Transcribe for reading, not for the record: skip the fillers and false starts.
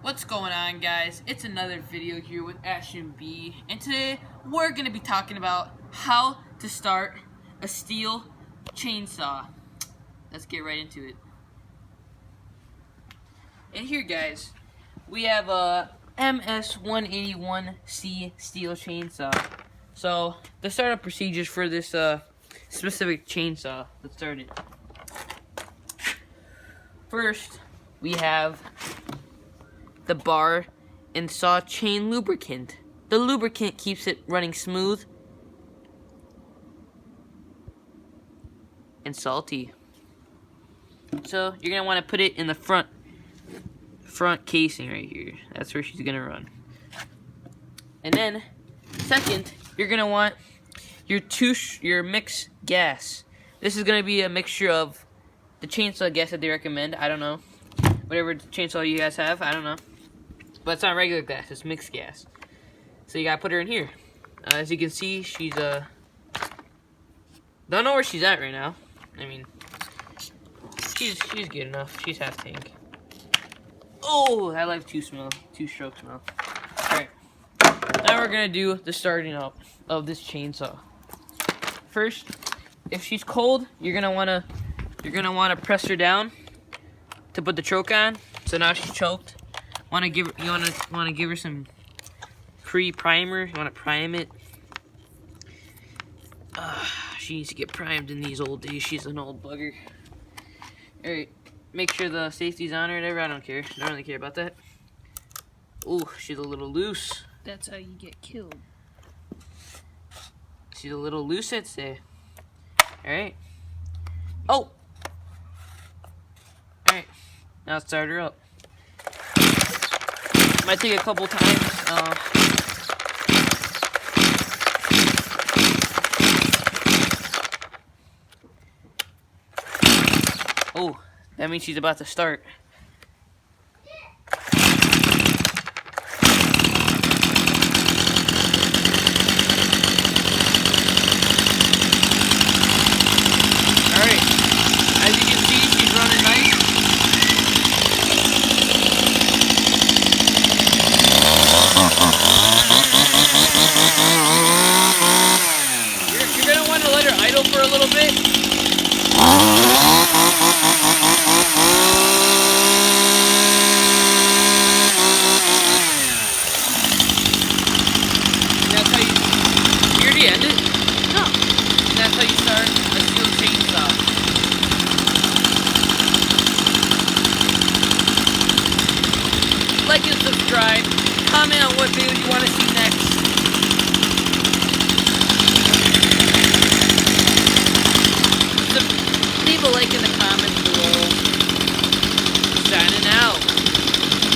What's going on, guys? It's another video here with Ashton B, and today we're going to be talking about how to start a steel chainsaw. Let's get right into it. And here, guys, we have a MS-181C steel chainsaw. So the startup procedures for this specific chainsaw. Let's start it. First, we have the bar and saw chain lubricant. The lubricant keeps it running smooth and salty. So you're gonna want to put it in the front casing right here. That's where she's gonna run. And then, second, you're gonna want your mix gas. This is gonna be a mixture of the chainsaw gas that they recommend. I don't know, whatever chainsaw you guys have. I don't know. But it's not regular gas, it's mixed gas. So you gotta put her in here. As you can see, she's don't know where she's at right now. I mean, she's good enough. She's half tank. Oh, I like two-stroke smell. Alright. Now we're gonna do the starting up of this chainsaw. First, if she's cold, you're gonna wanna press her down to put the choke on. So now she's choked. You wanna give her some pre-primer. You wanna prime it. She needs to get primed in these old days. She's an old bugger. Alright, make sure the safety's on or whatever. I don't care. I don't really care about that. Ooh, she's a little loose. That's how you get killed. She's a little loose, I'd say. Alright. Oh! Alright, now start her up. Might take a couple times. Oh, that means she's about to start. Alright, as you can see, she's running nice. You're gonna want to let her idle for a little bit. That's how you already end it? No. That's how you start a steel chainsaw. Like and subscribe. Comment on what videos you want to see next. Leave a like in the